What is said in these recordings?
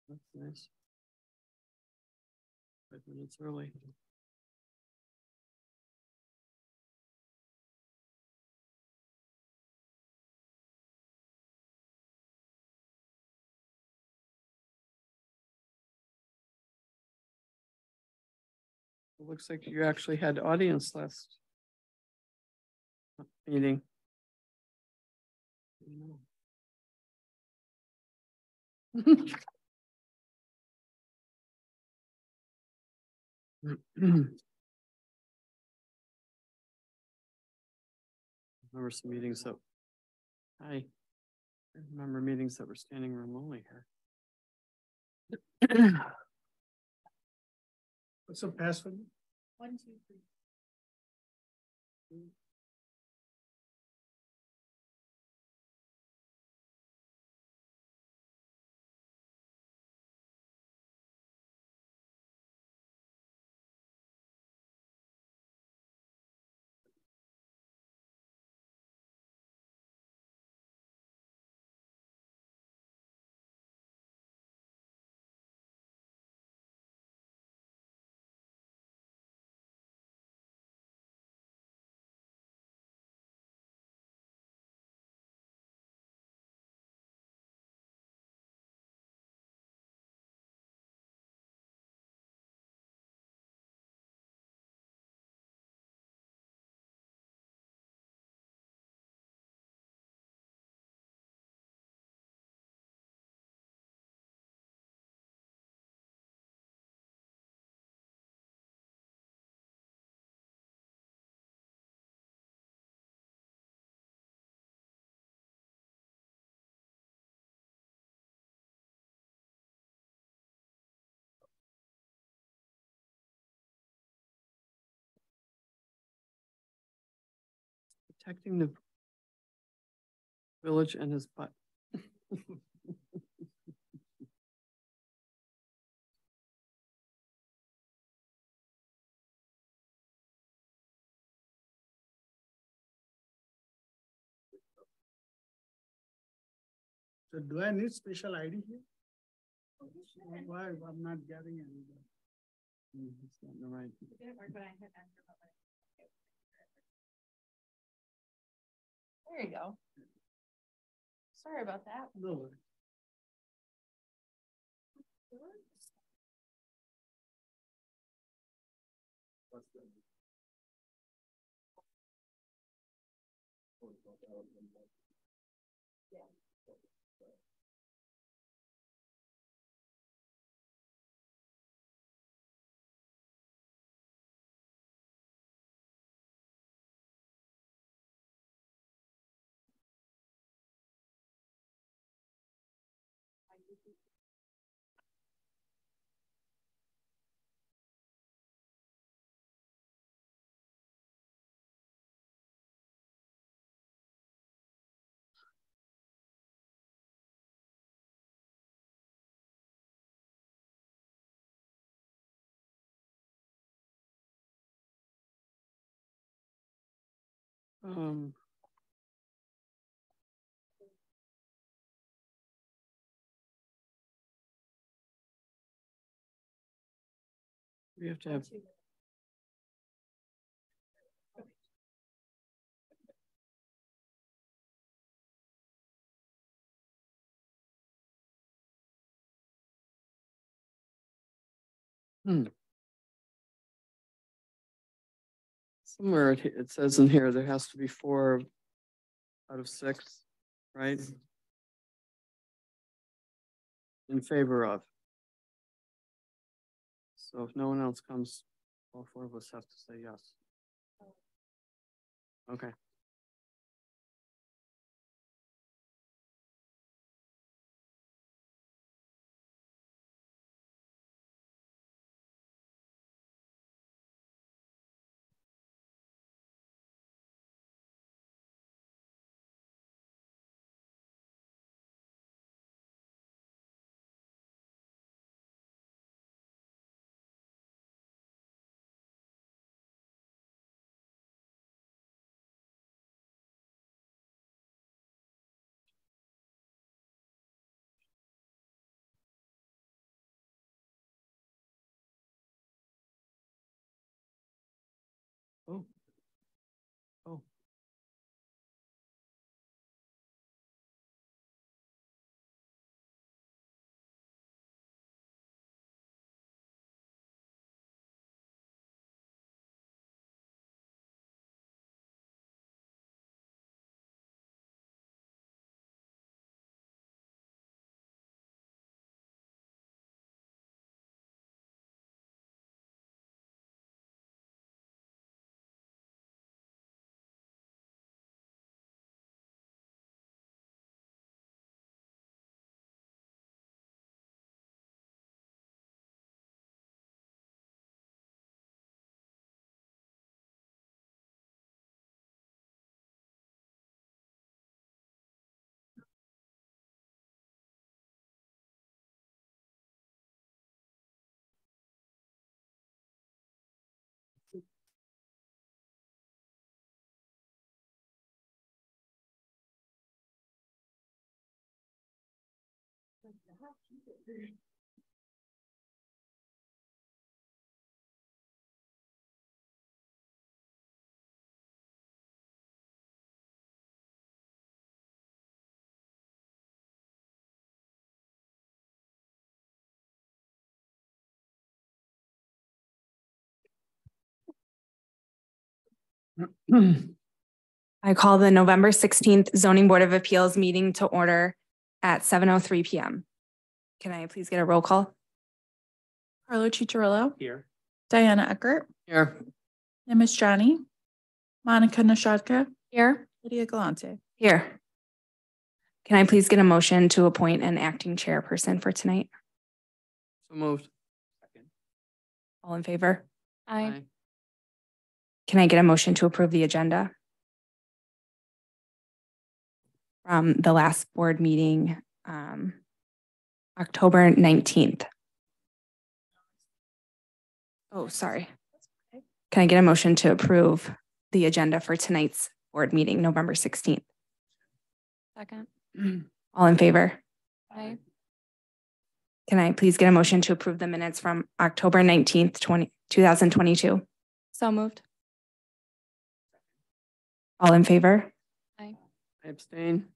That's nice. 5 minutes early. It looks like you actually had audience last meeting. Remember some meetings that, I remember meetings that were standing room only here. What's the password? 1, 2, 3. Protecting the village and his butt. So do I need special ID here? Why I'm not getting any? It's not in the right. It didn't work when I hit enter, but there you go. Sorry about that. No. Um, we have to have, somewhere it says in here, there has to be 4 out of 6, right? In favor of. So if no one else comes, all 4 of us have to say yes. Okay. I call the November 16th Zoning Board of Appeals meeting to order at 7:03 p.m. Can I please get a roll call? Carlo Cicciarillo. Here. Diana Eckert. Here. Nimis Johnny. Monica Nishatka. Here. Lydia Galante. Here. Can I please get a motion to appoint an acting chairperson for tonight? So moved. All in favor? Aye. Can I get a motion to approve the agenda from the last board meeting, October 19th? Oh, sorry. Can I get a motion to approve the agenda for tonight's board meeting, November 16th? Second. All in favor? Aye. Can I please get a motion to approve the minutes from October 19th, 2022? So moved. All in favor? Aye. I abstain.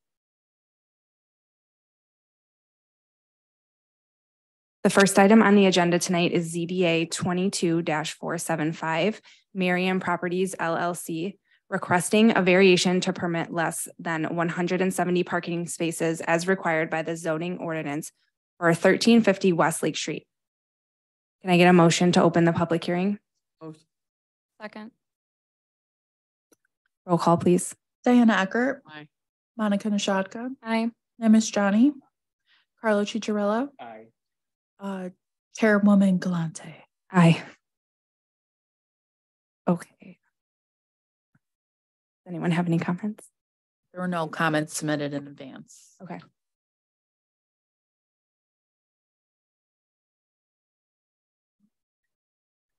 The first item on the agenda tonight is ZBA 22-475, Merriam Properties LLC, requesting a variation to permit less than 170 parking spaces as required by the zoning ordinance for 1350 West Lake Street. Can I get a motion to open the public hearing? Moved. Second. Roll call, please. Diana Eckert. Aye. Monica Nishatka. Aye. Nimis Johnny. Carlo Cicciarillo. Aye. Chairwoman Galante. Aye. Okay. Does anyone have any comments? There were no comments submitted in advance. Okay.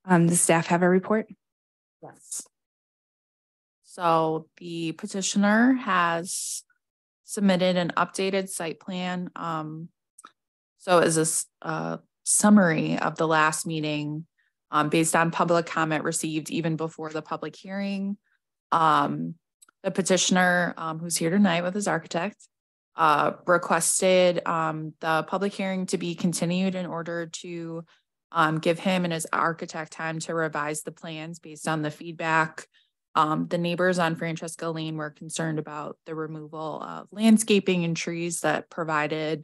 Does staff have a report? Yes. So the petitioner has submitted an updated site plan. So as a summary of the last meeting, based on public comment received even before the public hearing, the petitioner, who's here tonight with his architect, requested the public hearing to be continued in order to give him and his architect time to revise the plans based on the feedback. The neighbors on Francesca Lane were concerned about the removal of landscaping and trees that provided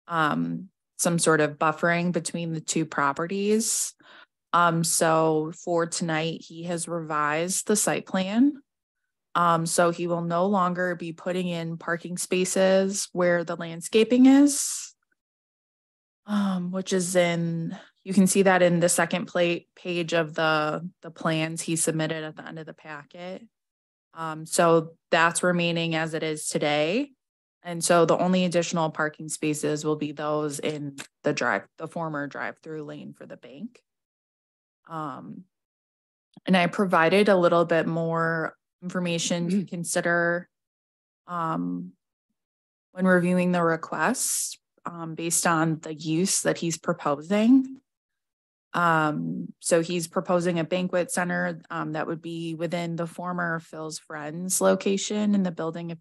some sort of buffering between the two properties. So for tonight, he has revised the site plan. So he will no longer be putting in parking spaces where the landscaping is, which is you can see that in the second page of the plans he submitted at the end of the packet. So that's remaining as it is today. And so the only additional parking spaces will be those in the former drive-through lane for the bank. And I provided a little bit more information to consider when reviewing the request based on the use that he's proposing. So he's proposing a banquet center that would be within the former Phil's Friends location in the building, if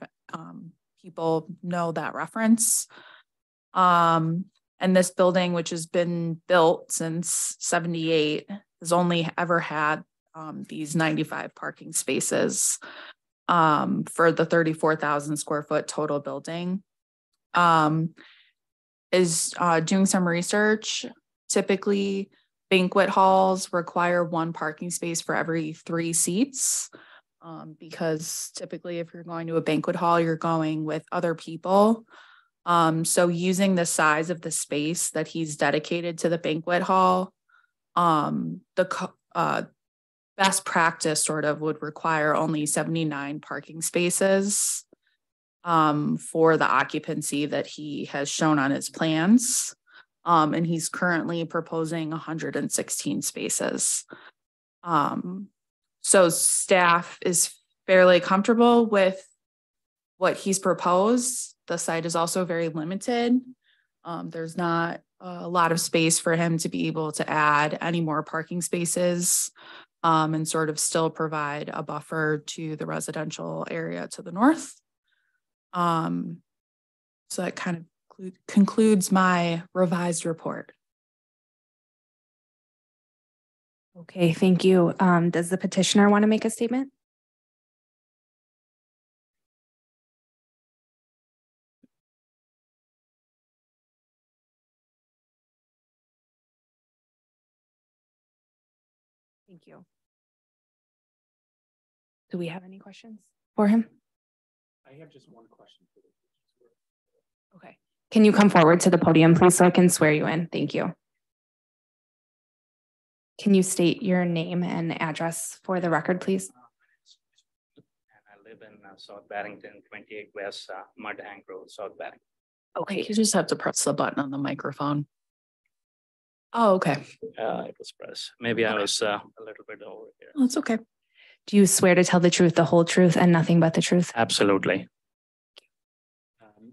people know that reference. And this building, which has been built since '78, has only ever had these 95 parking spaces for the 34,000 square foot total building. Is doing some research. Typically, banquet halls require one parking space for every 3 seats. Because typically if you're going to a banquet hall, you're going with other people. So using the size of the space that he's dedicated to the banquet hall, the best practice sort of would require only 79 parking spaces for the occupancy that he has shown on his plans. And he's currently proposing 116 spaces. So staff is fairly comfortable with what he's proposed. The site is also very limited. There's not a lot of space for him to be able to add any more parking spaces and sort of still provide a buffer to the residential area to the north. So that kind of concludes my revised report. Okay, thank you. Does the petitioner want to make a statement? Thank you. Do we have any questions for him? I have just one question for the. Okay. Can you come forward to the podium, please, so I can swear you in? Thank you. Can you state your name and address for the record, please? And I live in South Barrington, 28 West Mudhang Road, South Barrington. Okay, you just have to press the button on the microphone. Oh, okay. It was pressed. Maybe I was a little bit over here. That's okay. Do you swear to tell the truth, the whole truth, and nothing but the truth? Absolutely.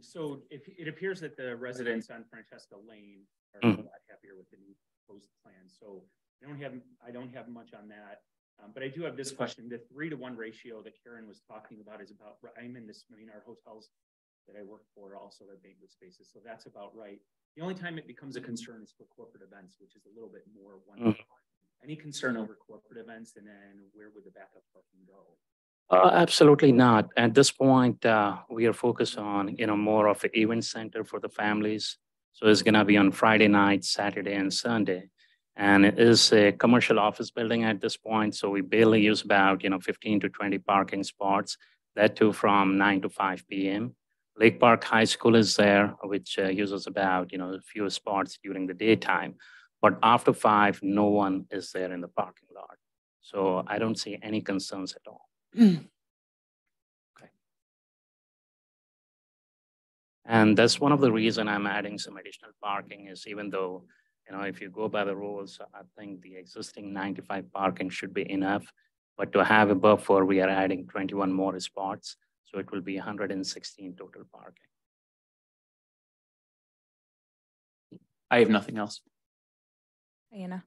So it appears that the residents on Francesca Lane are a lot happier with the new proposed plan. So I don't have much on that, but I do have this question. The 3-to-1 ratio that Karen was talking about is about, I'm in this Marinara hotels that I work for, also have banquet spaces. So that's about right. The only time it becomes a concern is for corporate events, which is a little bit more one. Any concern over corporate events, and then where would the backup parking go? Absolutely not. At this point, we are focused on, more of an event center for the families. So it's going to be on Friday night, Saturday, and Sunday. And it is a commercial office building at this point. So we barely use about, 15 to 20 parking spots, that too from 9 to 5 p.m. Lake Park High School is there, which uses about, a few spots during the daytime. But after 5, no one is there in the parking lot. So I don't see any concerns at all. Okay. And that's one of the reasons I'm adding some additional parking is even though, if you go by the rules, I think the existing 95 parking should be enough. But to have a buffer, we are adding 21 more spots. So it will be 116 total parking. I have nothing else. Diana.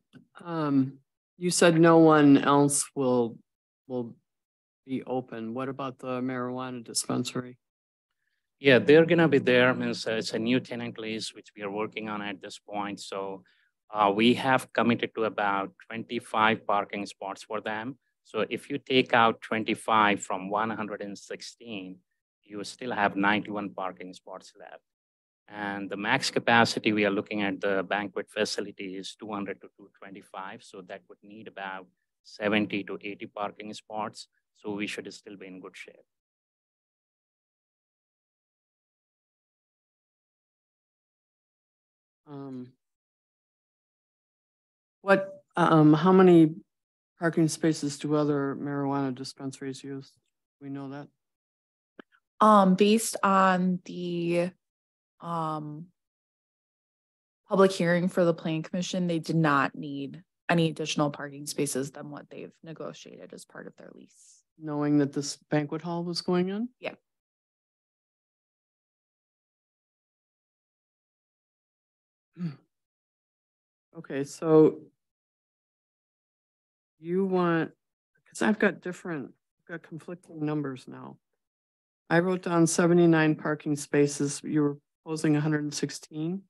You said no one else will be open. What about the marijuana dispensary? Yeah, they're gonna be there. It's a new tenant lease, which we are working on at this point. So we have committed to about 25 parking spots for them. So if you take out 25 from 116, you still have 91 parking spots left. And the max capacity we are looking at the banquet facility is 200 to 225. So that would need about 70 to 80 parking spots. So we should still be in good shape. How many parking spaces do other marijuana dispensaries use? We know that. Based on the public hearing for the Plan Commission, they did not need any additional parking spaces than what they've negotiated as part of their lease. Knowing that this banquet hall was going in? Yeah. Okay, so you want, because I've got conflicting numbers now. I wrote down 79 parking spaces. You were proposing 116?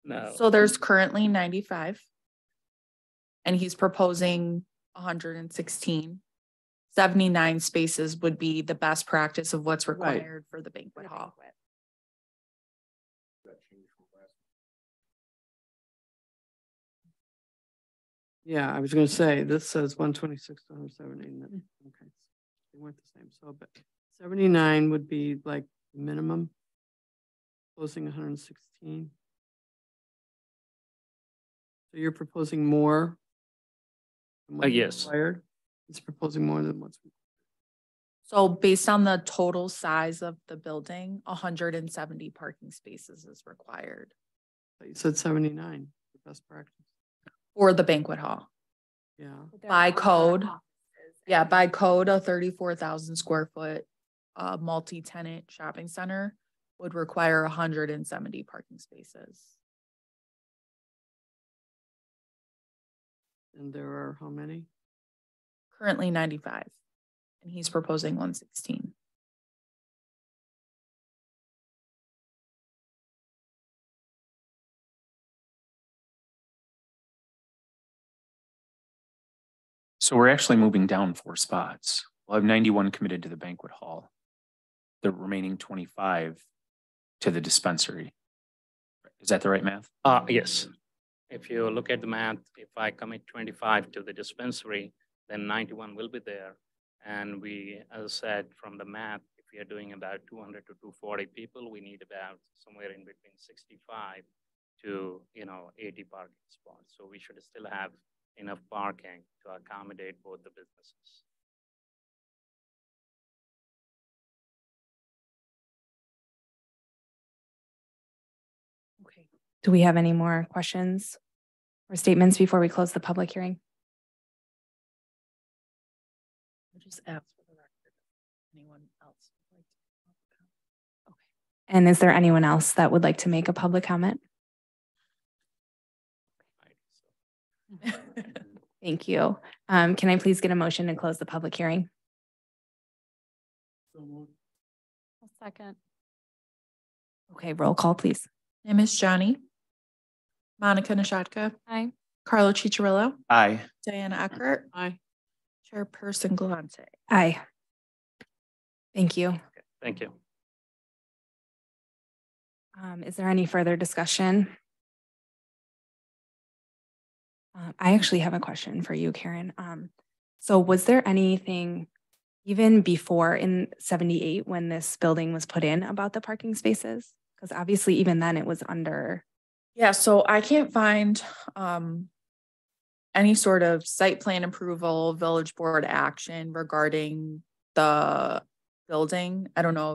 No. So there's currently 95. And he's proposing 116. 79 spaces would be the best practice of what's required for the banquet hall. Yeah, I was going to say, this says 126 to 117. Okay, they weren't the same. So, but 79 would be like minimum, closing 116. So you're proposing more? Yes. Required? It's proposing more than what's required. So based on the total size of the building, 170 parking spaces is required. But you said 79, the best practice. For the banquet hall. Yeah. By code. Yeah, by code, a 34,000 square foot multi-tenant shopping center would require 170 parking spaces. And there are how many? Currently 95, and he's proposing 116. So we're actually moving down 4 spots. We'll have 91 committed to the banquet hall. The remaining 25 to the dispensary. Is that the right math? Yes. If you look at the math, if I commit 25 to the dispensary, then 91 will be there. And we, as I said, from the math, if we are doing about 200 to 240 people, we need about somewhere in between 65 to, 80 parking spots. So we should still have enough parking to accommodate both the businesses. Okay. Do we have any more questions or statements before we close the public hearing? I'll just ask for the record. Anyone else would like to? Okay. And is there anyone else that would like to make a public comment? Thank you. Can I please get a motion to close the public hearing? So moved. I'll second. Okay, roll call, please. Ms. Johnny, Monica Nishatka, Aye. Carlo Cicciarillo, Aye. Diana Eckert, Aye. Chairperson Galante. Aye. Thank you. Thank you. Is there any further discussion? I actually have a question for you, Karen. So was there anything even before in 78 when this building was put in about the parking spaces? Because obviously even then it was under. Yeah, so I can't find any sort of site plan approval, village board action regarding the building. I don't know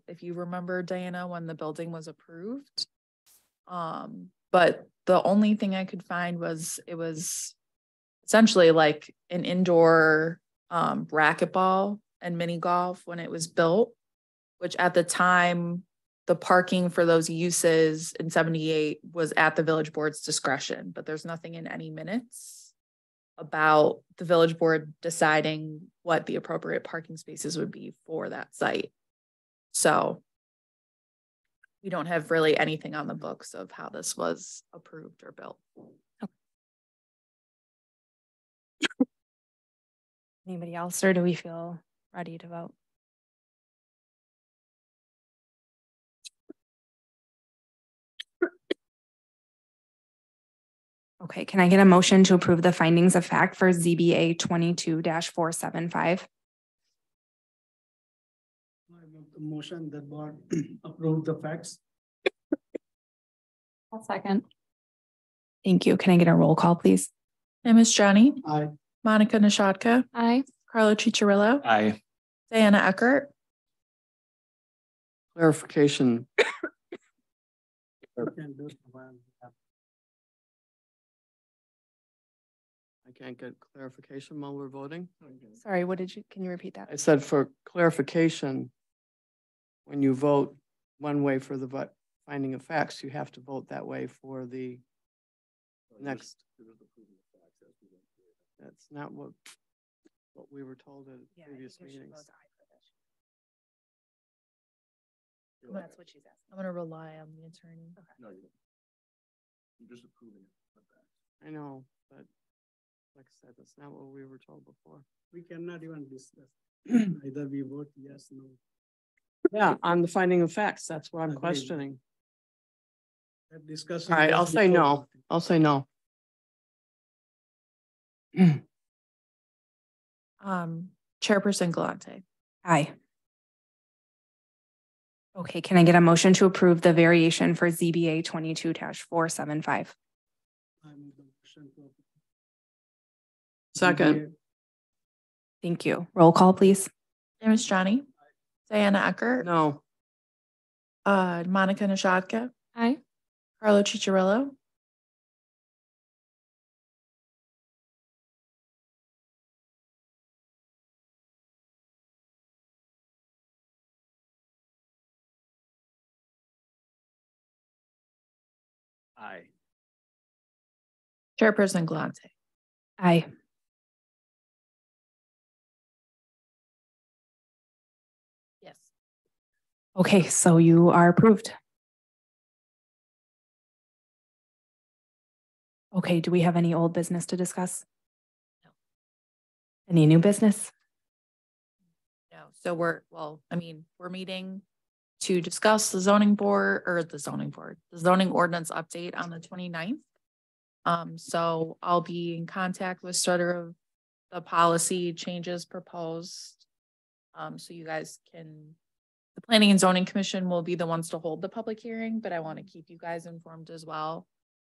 if you remember, Diana, when the building was approved. But the only thing I could find was it was essentially like an indoor racquetball and mini golf when it was built, which at the time, the parking for those uses in 78 was at the village board's discretion, but there's nothing in any minutes about the village board deciding what the appropriate parking spaces would be for that site. So we don't have really anything on the books of how this was approved or built. Anybody else, or do we feel ready to vote? Okay, can I get a motion to approve the findings of fact for ZBA 22-475? I make the motion that board approve the facts. I'll second. Thank you. Can I get a roll call, please? Ms. Johnny, Aye. Monica Nishatka, Aye. Carlo Cicciarillo, Aye. Diana Eckert, Clarification. Can do it while we have- I can't get clarification while we're voting. Sorry, can you repeat that? I said for clarification, when you vote one way for the finding of facts, you have to vote that way for the next. That's not what we were told at previous meetings. That's what she's asking. I'm going to rely on the attorney. No, you don't. You're just approving it. I know, but like I said, that's not what we were told before. We cannot even discuss. Either we vote yes, no. Yeah, on the finding of facts, that's what I'm Agreed. questioning. That discussion. All right, was I'll say before. no. I'll say no. Chairperson Galante. Aye. Okay, can I get a motion to approve the variation for ZBA 22-475? I make the motion to approve. Second. Thank you. Roll call, please. Ms. Johnny, Diana Eckert, No. Monica Nishatka, Aye. Carlo Cicciarillo, Aye. Chairperson Galante. Aye. Yes. Okay, so you are approved. Okay, do we have any old business to discuss? No. Any new business? No, so we're meeting to discuss the zoning ordinance update on the 29th. So I'll be in contact with sort of the policy changes proposed. So you guys the Planning and Zoning Commission will be the ones to hold the public hearing, but I want to keep you guys informed as well.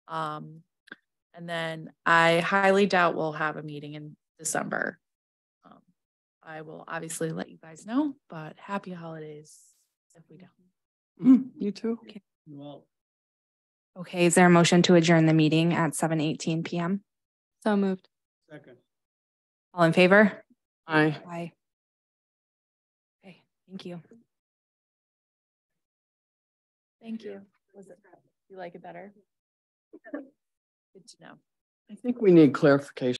And then I highly doubt we'll have a meeting in December. I will obviously let you guys know, but happy holidays if we don't. You too? Well, Okay, is there a motion to adjourn the meeting at 7:18 PM? So moved. second. All in favor? Aye. Aye. Okay, thank you. Thank you. You like it better? Good to know. I think we need clarification.